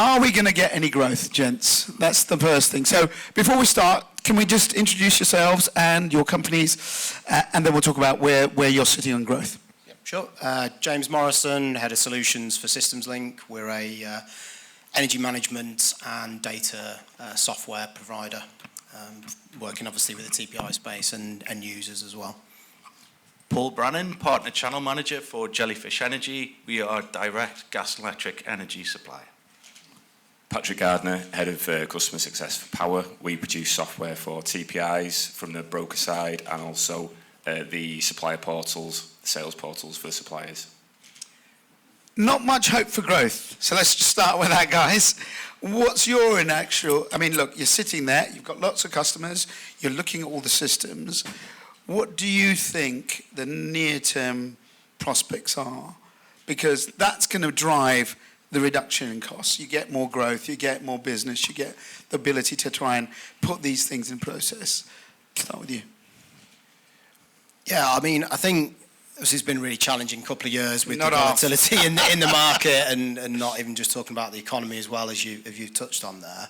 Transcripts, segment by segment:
are we going to get any growth, gents? That's the first thing. So before we start, can we just introduce yourselves and your companies, and then we'll talk about where you're sitting on growth. Yep, sure. James Morrison, Head of Solutions for Systems Link. We're a energy management and data software provider, working obviously with the TPI space and end users as well. Paul Brannan, Partner Channel Manager for Jellyfish Energy. We are direct gas electric energy supplier. Patrick Gardner, Head of Customer Success for Power. We produce software for TPIs from the broker side and also the supplier portals, the sales portals for the suppliers. Not much hope for growth. So let's just start with that, guys. What's your actual, I mean, look, you're sitting there, you've got lots of customers, you're looking at all the systems. What do you think the near-term prospects are? Because that's going to drive the reduction in costs. You get more growth, you get more business, you get the ability to try and put these things in process. Start with you. Yeah, I mean, I think this has been a really challenging couple of years with the volatility in the market and not even just talking about the economy as well as you've touched on there.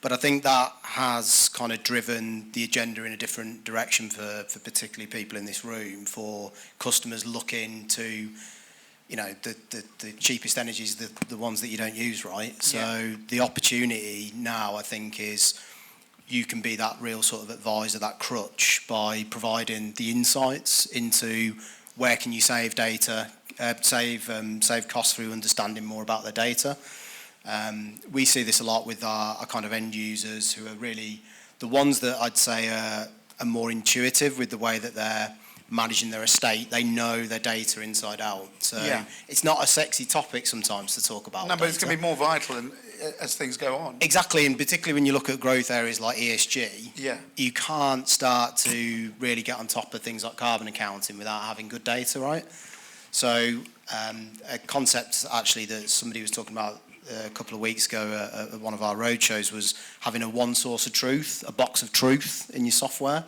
But I think that has kind of driven the agenda in a different direction for particularly people in this room, for customers looking to, you know, the cheapest energies, the ones that you don't use, right? So the opportunity now, I think, is you can be that real sort of advisor, that crutch, by providing the insights into where can you save data, save costs through understanding more about the data. We see this a lot with our kind of end users who are really the ones that I'd say are more intuitive with the way that they're managing their estate. They know their data inside out. So it's not a sexy topic sometimes to talk about. No, but it's going to be more vital as things go on. Exactly, and particularly when you look at growth areas like ESG, you can't start to really get on top of things like carbon accounting without having good data, right? So a concept actually that somebody was talking about a couple of weeks ago at one of our roadshows was having a one source of truth, a box of truth in your software.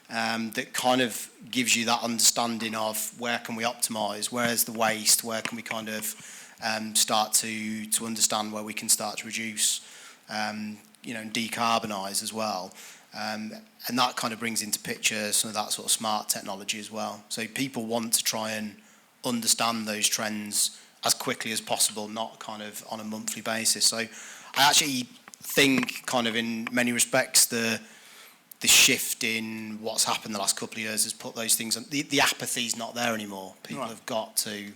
That kind of gives you that understanding of where can we optimise, where's the waste, where can we kind of start to understand where we can start to reduce, and decarbonise as well. And that kind of brings into picture some of that sort of smart technology as well. So people want to try and understand those trends as quickly as possible, not kind of on a monthly basis. So I actually think kind of in many respects the shift in what's happened the last couple of years has put those things on. The apathy's not there anymore. People have got to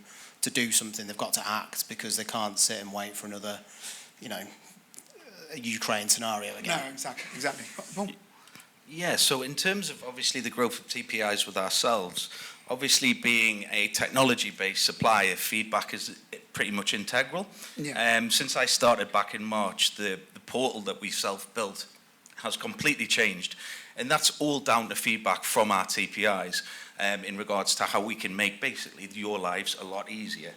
do something. They've got to act because they can't sit and wait for another, Ukraine scenario again. No, exactly. Paul? Yeah, so in terms of obviously the growth of TPIs with ourselves, obviously being a technology-based supplier, feedback is pretty much integral. Yeah. Since I started back in March, the portal that we self-built has completely changed, and that's all down to feedback from our TPIs in regards to how we can make basically your lives a lot easier.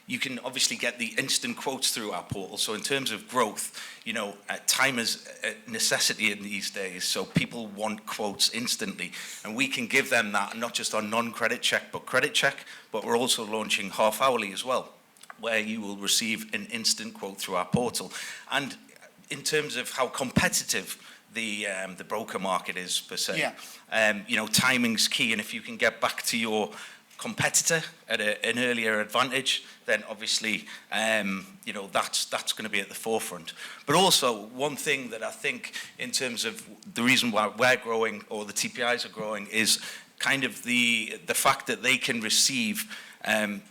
You can obviously get the instant quotes through our portal, so in terms of growth, time is a necessity in these days, so people want quotes instantly, and we can give them that, not just on non-credit check but credit check, but we're also launching half hourly as well, where you will receive an instant quote through our portal. And in terms of how competitive the broker market is per se, timing's key, and if you can get back to your competitor at an earlier advantage, then obviously that's going to be at the forefront. But also one thing that I think in terms of the reason why we're growing, or the TPIs are growing, is kind of the fact that they can receive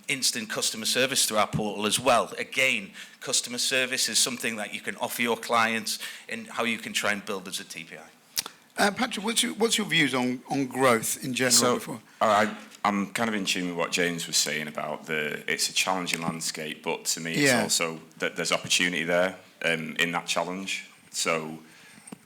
instant customer service through our portal as well. Again, customer service is something that you can offer your clients and how you can try and build as a TPI. Patrick, what's your views on growth in general? So, I'm kind of in tune with what James was saying about it's a challenging landscape, but to me it's also that there's opportunity there in that challenge. So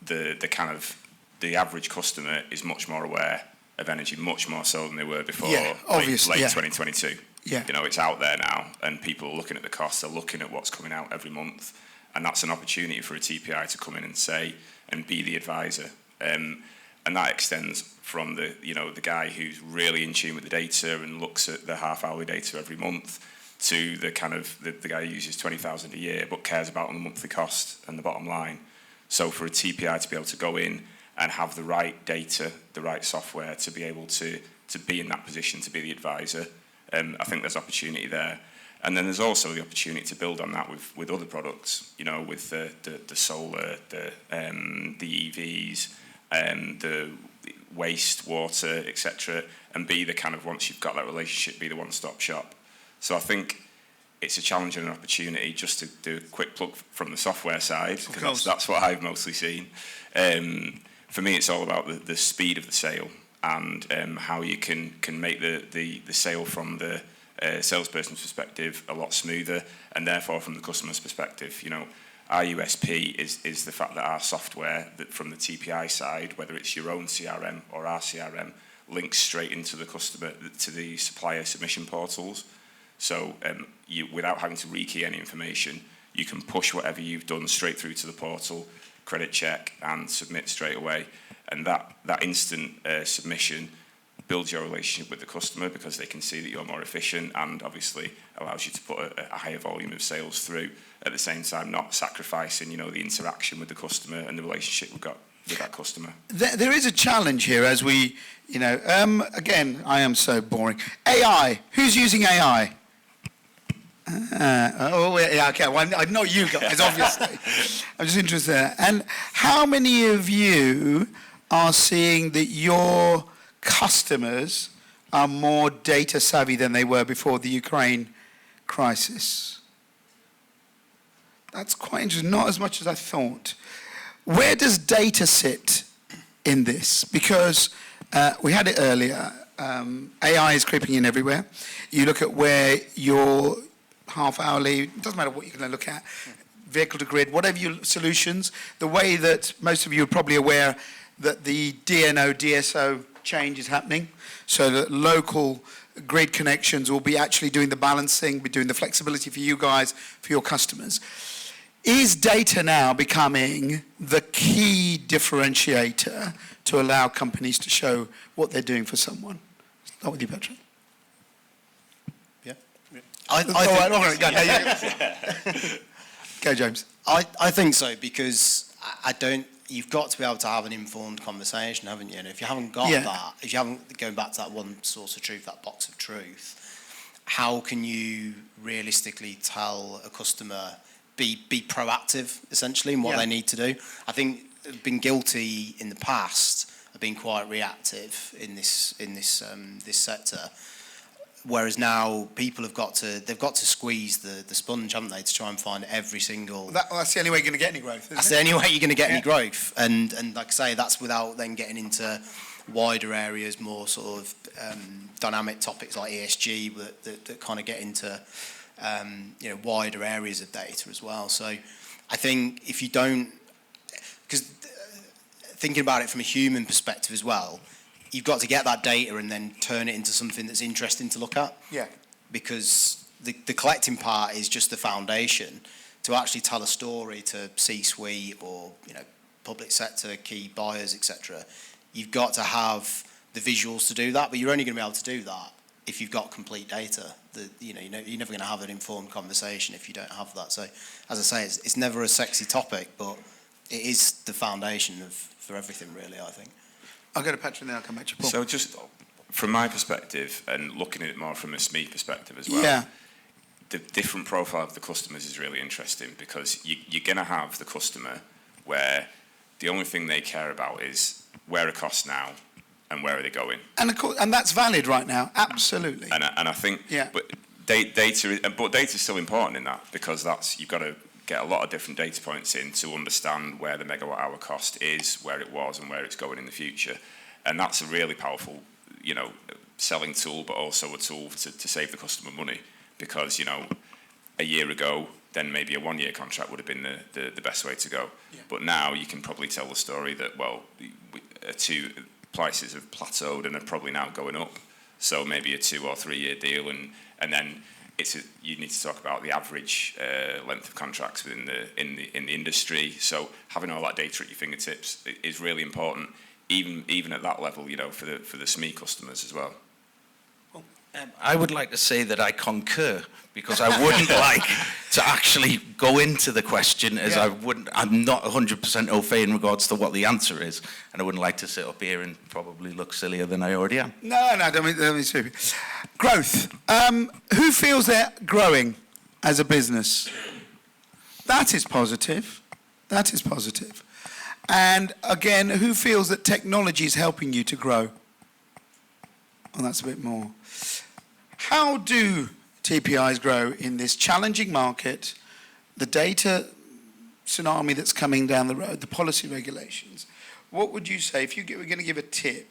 the average customer is much more aware of energy, much more so than they were before late 2022. Yeah. It's out there now, and people are looking at the costs, they're looking at what's coming out every month, and that's an opportunity for a TPI to come in and say, and be the advisor. And that extends from the guy who's really in tune with the data and looks at the half-hourly data every month, to the kind of the guy who uses 20,000 a year but cares about the monthly cost and the bottom line. So for a TPI to be able to go in and have the right data, the right software to be able to be in that position, to be the advisor, I think there's opportunity there. And then there's also the opportunity to build on that with other products, you know, with the solar, the EVs, the waste, water, etc., and be the kind of, once you've got that relationship, be the one-stop shop. So I think it's a challenge and an opportunity. Just to do a quick plug from the software side, because that's what I've mostly seen. For me, it's all about the speed of the sale and how you can make the sale from the salesperson's perspective a lot smoother, and therefore from the customer's perspective. You know, our USP is the fact that our software, that from the TPI side, whether it's your own CRM or our CRM, links straight into the customer, to the supplier submission portals. So you, without having to rekey any information, you can push whatever you've done straight through to the portal, credit check, and submit straight away. And that instant submission builds your relationship with the customer, because they can see that you're more efficient, and obviously allows you to put a higher volume of sales through, at the same time not sacrificing, you know, the interaction with the customer and the relationship we've got with that customer. There is a challenge here as we, you know, again, I am so boring. AI, who's using AI? Yeah, okay, well, not you guys, obviously. I'm just interested. And how many of you are seeing that your customers are more data savvy than they were before the Ukraine crisis? That's quite interesting, not as much as I thought. Where does data sit in this? Because we had it earlier, AI is creeping in everywhere. You look at where your half hourly, it doesn't matter what you're going to look at, vehicle to grid, whatever your solutions, the way that most of you are probably aware that the DNO, DSO change is happening, so that local grid connections will be actually doing the balancing, be doing the flexibility for you guys, for your customers. Is data now becoming the key differentiator to allow companies to show what they're doing for someone? Start with you, Patrick. Go, James. I think so, because you've got to be able to have an informed conversation, haven't you? And if you haven't got that, if you haven't, going back to that one source of truth, that box of truth, how can you realistically tell a customer, be proactive, essentially, in what they need to do? I think I've been guilty in the past of being quite reactive in this sector. Whereas now people they've got to squeeze the sponge, haven't they, to try and find every single. That's the only way you're going to get any growth. That's the only way you're going to get any growth, and like I say, that's without then getting into wider areas, more sort of dynamic topics like ESG that kind of get into wider areas of data as well. So I think if you don't, because thinking about it from a human perspective as well, you've got to get that data and then turn it into something that's interesting to look at. Yeah. Because the collecting part is just the foundation. To actually tell a story to C-suite or public sector key buyers, etc., you've got to have the visuals to do that. But you're only going to be able to do that if you've got complete data. You're never going to have an informed conversation if you don't have that. So, as I say, it's never a sexy topic, but it is the foundation for everything, really, I think. I'll go to Patrick and then I'll come back to Paul. So just from my perspective, and looking at it more from a SME perspective as well, the different profile of the customers is really interesting, because you're going to have the customer where the only thing they care about is where are costs now and where are they going. And that's valid right now, absolutely. And I think, but data's still important in that, because you've got to get a lot of different data points in to understand where the megawatt hour cost is, where it was, and where it's going in the future. And that's a really powerful, selling tool, but also a tool to save the customer money, because, a year ago, then maybe a 1-year contract would have been the best way to go. Yeah. But now you can probably tell the story that, two prices have plateaued and are probably now going up. So maybe a 2 or 3 year deal, and then you need to talk about the average length of contracts within the industry. So having all that data at your fingertips is really important, even at that level, for the SME customers as well. I would like to say that I concur, because I wouldn't like to actually go into the question as I'm not 100% au fait in regards to what the answer is, and I wouldn't like to sit up here and probably look sillier than I already am. No, don't be stupid. Growth. Who feels they're growing as a business? That is positive. That is positive. And again, who feels that technology is helping you to grow? Well, that's a bit more. How do TPIs grow in this challenging market, the data tsunami that's coming down the road, the policy regulations? What would you say, if you were going to give a tip,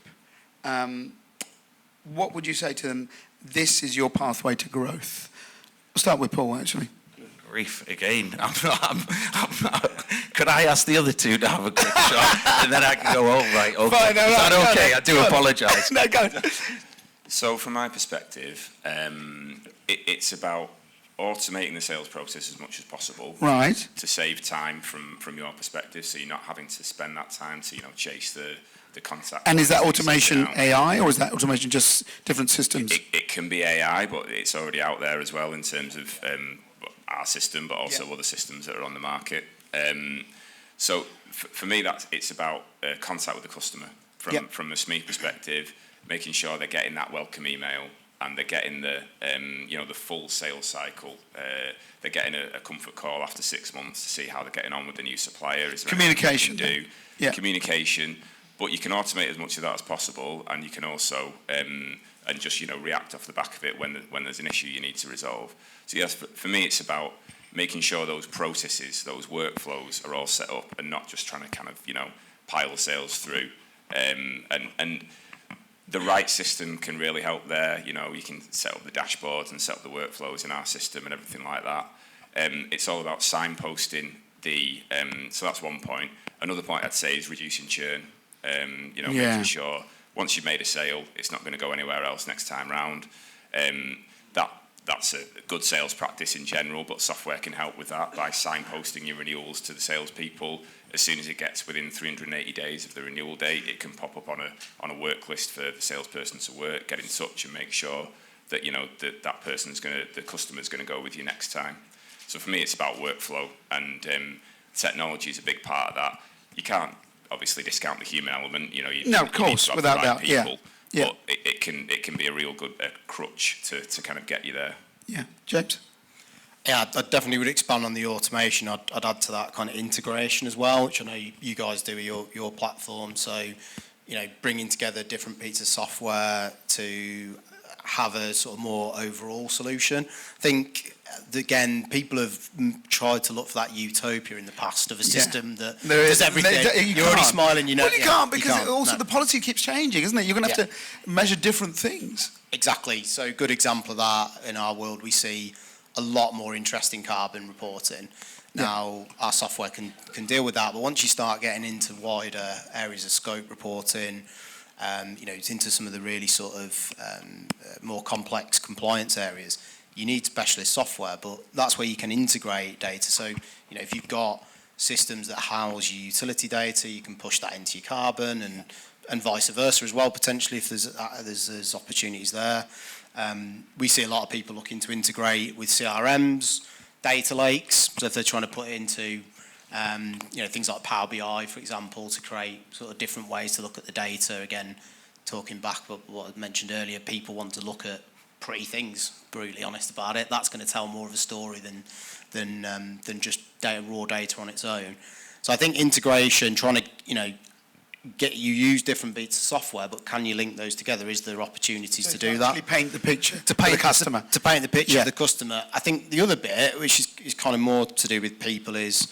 what would you say to them, this is your pathway to growth? We'll start with Paul, actually. Grief again. I'm not. Could I ask the other two to have a quick shot, and then I can go, oh, right, okay. Fine, is that okay? I do apologise. No, go. So from my perspective, it's about automating the sales process as much as possible. Right. To save time from your perspective, so you're not having to spend that time to, chase the contact. And is that automation AI, or is that automation just different systems? It can be AI, but it's already out there as well in terms of our system, but also other systems that are on the market. So for me, it's about contact with the customer from a SME perspective, making sure they're getting that welcome email and they're getting the the full sales cycle. They're getting a comfort call after 6 months to see how they're getting on with the new supplier. Is there communication. Communication, but you can automate as much of that as possible, and you can also and just react off the back of it when there's an issue you need to resolve. So yes, for me, it's about making sure those processes, those workflows are all set up, and not just trying to kind of pile sales through. And the right system can really help there. You can set up the dashboards and set up the workflows in our system and everything like that. It's all about signposting so that's one point. Another point I'd say is reducing churn. Making sure once you've made a sale, it's not going to go anywhere else next time round. That's a good sales practice in general, but software can help with that by signposting your renewals to the salespeople. As soon as it gets within 380 days of the renewal date, it can pop up on a work list for the salesperson to work, get in touch, and make sure that that person's the customer's going to go with you next time. So for me, it's about workflow, and technology is a big part of that. You can't obviously discount the human element. No, of course, without doubt. People, but it can be a real good crutch to kind of get you there. Yeah, James. Yeah, I definitely would expand on the automation. I'd add to that kind of integration as well, which I know you guys do with your platform. So, bringing together different pieces of software to have a sort of more overall solution. I think, again, people have tried to look for that utopia in the past of a system that does everything. You're already smiling, Well, you can't, because the policy keeps changing, isn't it? You're going to have to measure different things. Exactly. So a good example of that in our world, we see a lot more interest in carbon reporting. Now, our software can deal with that, but once you start getting into wider areas of scope reporting, into some of the really sort of more complex compliance areas, you need specialist software, but that's where you can integrate data. So, if you've got systems that house your utility data, you can push that into your carbon, and vice versa as well, potentially, if there's opportunities there. We see a lot of people looking to integrate with CRMs, data lakes, so if they're trying to put it into things like Power BI, for example, to create sort of different ways to look at the data. Again, talking back about what I mentioned earlier, people want to look at pretty things, brutally honest about it. That's going to tell more of a story than just raw data on its own. So I think integration, trying to, get you use different bits of software, but can you link those together? Is there opportunities to do that? Paint the picture to paint the customer. To paint the picture of the customer. I think the other bit, which is kind of more to do with people, is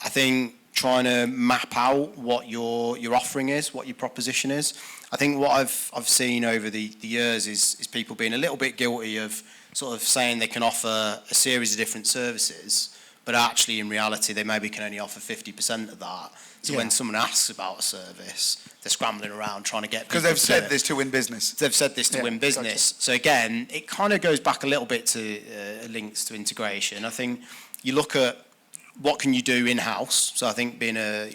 I think trying to map out what your offering is, what your proposition is. I think what I've seen over the years is people being a little bit guilty of sort of saying they can offer a series of different services, but actually in reality they maybe can only offer 50% of that. So when someone asks about a service, they're scrambling around trying to get people. Because they've said this to win business. They've said this to win business. Gotcha. So again, it kind of goes back a little bit to links to integration. I think you look at what can you do in-house. So I think being a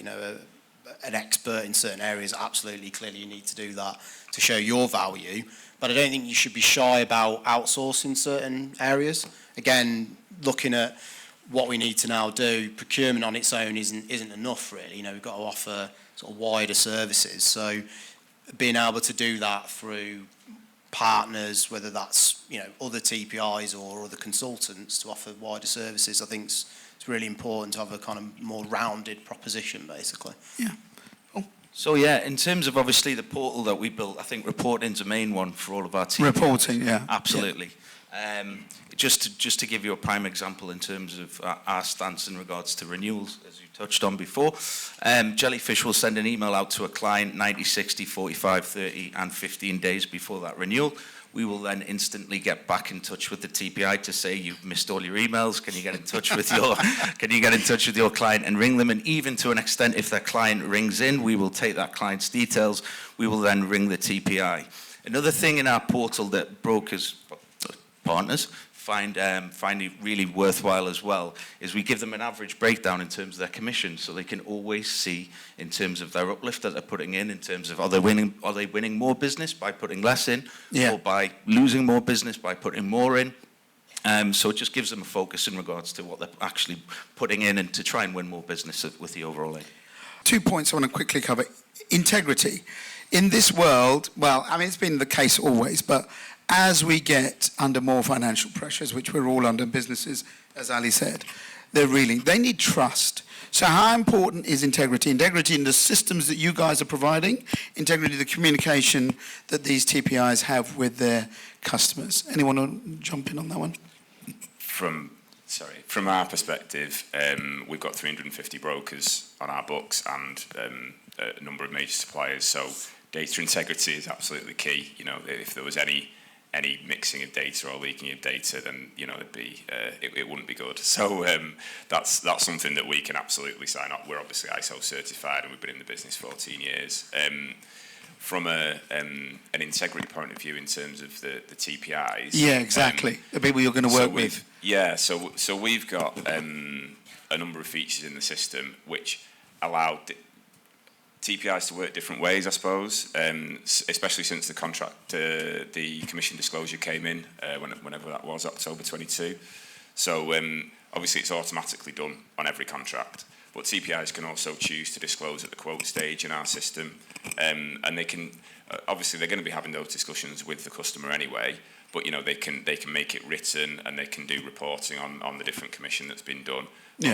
an expert in certain areas, absolutely, clearly you need to do that to show your value. But I don't think you should be shy about outsourcing certain areas. Again, looking at what we need to now do, procurement on its own isn't enough, really. You know, we've got to offer sort of wider services. So being able to do that through partners, whether that's, you know, other TPIs or other consultants to offer wider services, I think it's really important to have a kind of more rounded proposition, basically. Yeah. So yeah, in terms of obviously the portal that we built, I think reporting's a main one for all of our teams. Reporting, yeah. Absolutely. Yeah. Just to give you a prime example in terms of our stance in regards to renewals, as you touched on before, Jellyfish will send an email out to a client 90, 60, 45, 30 and 15 days before that renewal. We will then instantly get back in touch with the TPI to say you've missed all your emails. Can you get in touch with your client and ring them? And even to an extent, if that client rings in, we will take that client's details. We will then ring the TPI. Another thing in our portal that brokers, partners, find it really worthwhile as well is we give them an average breakdown in terms of their commission, so they can always see in terms of their uplift that they're putting in terms of are they winning more business by putting less in, or by losing more business by putting more in. So it just gives them a focus in regards to what they're actually putting in and to try and win more business with the overall aim. 2 points I want to quickly cover. Integrity. In this world, well, I mean, it's been the case always, but as we get under more financial pressures, which we're all under, businesses, as Ali said, they need trust. So how important is integrity? Integrity in the systems that you guys are providing, integrity in the communication that these TPIs have with their customers. Anyone want to jump in on that one? From our perspective, we've got 350 brokers on our books and a number of major suppliers, so data integrity is absolutely key. You know, if there was any mixing of data or leaking of data, then, you know, it wouldn't be good. So that's something that we can absolutely sign up. We're obviously ISO certified and we've been in the business 14 years. From an integrity point of view, in terms of the TPIs. Yeah, exactly. The people you're going to work with. Yeah, so we've got a number of features in the system which allow TPIs to work different ways, I suppose, especially since the commission disclosure came in, whenever that was, October 22. So obviously it's automatically done on every contract, but TPIs can also choose to disclose at the quote stage in our system, and they can, obviously they're going to be having those discussions with the customer anyway, but, you know, they can make it written and they can do reporting on the different commission that's been done,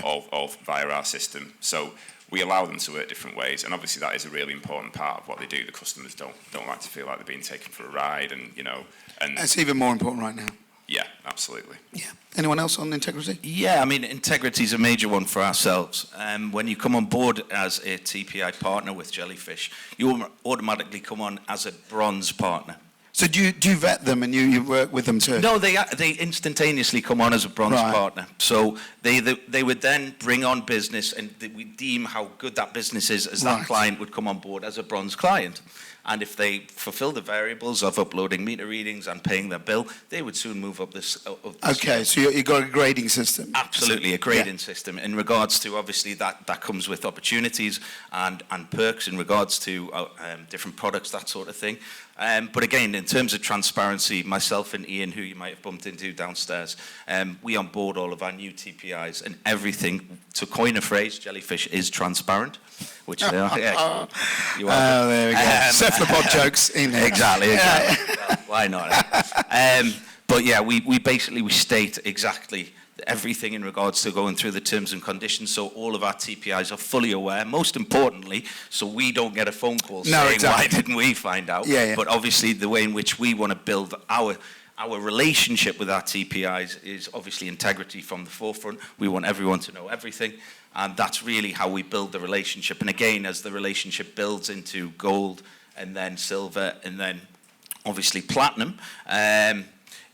all via our system. So we allow them to work different ways, and obviously that is a really important part of what they do. The customers don't like to feel like they're being taken for a ride, and, you know, and it's even more important right now. Yeah, absolutely. Yeah. Anyone else on integrity? Yeah, I mean, integrity is a major one for ourselves. When you come on board as a TPI partner with Jellyfish, you automatically come on as a bronze partner. So do you vet them and you work with them too? No, they instantaneously come on as a bronze partner. So they would then bring on business, and we deem how good that business is as that client would come on board as a bronze client. And if they fulfill the variables of uploading meter readings and paying their bill, they would soon move up this. Okay, so you've got a grading system. Absolutely, a grading system. In regards to, obviously, that comes with opportunities and perks in regards to different products, that sort of thing. But again, in terms of transparency, myself and Ian, who you might have bumped into downstairs, we onboard all of our new TPIs, and everything, to coin a phrase, Jellyfish is transparent, which they are. Yeah, you are. There we go. Cephalopod jokes in here. Exactly. Well, why not? But yeah, we basically state exactly everything in regards to going through the terms and conditions, so all of our TPIs are fully aware, most importantly, so we don't get a phone call saying, why didn't we find out? But obviously the way in which we want to build our relationship with our TPIs is obviously integrity from the forefront. We want everyone to know everything, and that's really how we build the relationship. And again, as the relationship builds into gold and then silver and then obviously platinum,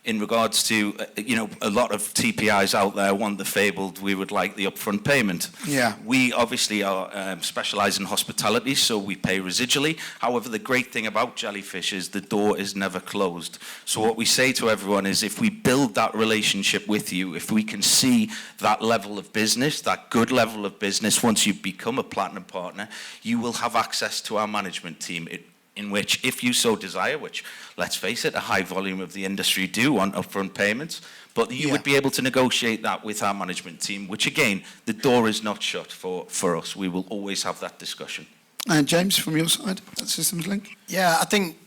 in regards to, a lot of TPIs out there want the fabled, we would like the upfront payment. Yeah. We obviously are specialise in hospitality, so we pay residually. However, the great thing about Jellyfish is the door is never closed. So what we say to everyone is, if we build that relationship with you, if we can see that level of business, that good level of business, once you become a platinum partner, you will have access to our management team, in which, if you so desire, which, let's face it, a high volume of the industry do want upfront payments, but you would be able to negotiate that with our management team, which, again, the door is not shut for us. We will always have that discussion. And James, from your side, that systems link? Yeah, I think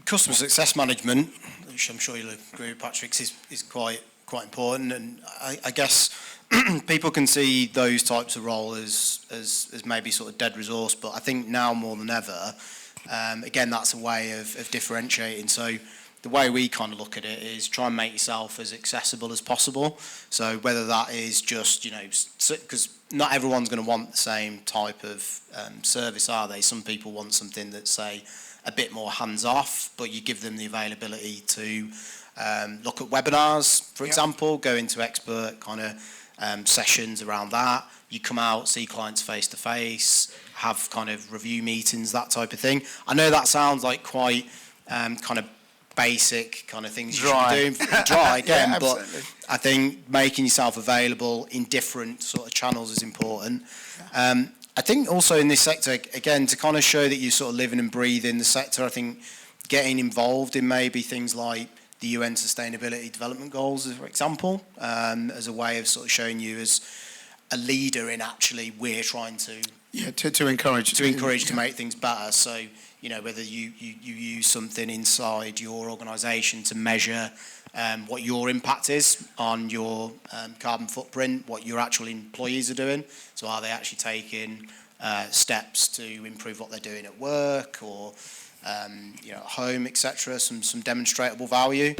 customer success management, which I'm sure you'll agree with Patrick, is quite important. And I guess people can see those types of roles as maybe sort of dead resource, but I think now more than ever, again, that's a way of differentiating. So the way we kind of look at it is try and make yourself as accessible as possible. So whether that is just, because not everyone's going to want the same type of service, are they? Some people want something that's, say, a bit more hands-off, but you give them the availability to look at webinars, for example, go into expert kind of sessions around that. You come out, see clients face-to-face, have kind of review meetings, that type of thing. I know that sounds like quite kind of basic kind of things you should be doing. Dry again, yeah, but I think making yourself available in different sort of channels is important. I think also in this sector, again, to kind of show that you sort of living and breathing the sector, I think getting involved in maybe things like the UN Sustainability Development Goals, for example, as a way of sort of showing you as a leader in actually we're trying to to encourage to make things better. So whether you use something inside your organisation to measure what your impact is on your carbon footprint, what your actual employees are doing. So are they actually taking steps to improve what they're doing at work or at home, etc. Some demonstrable value.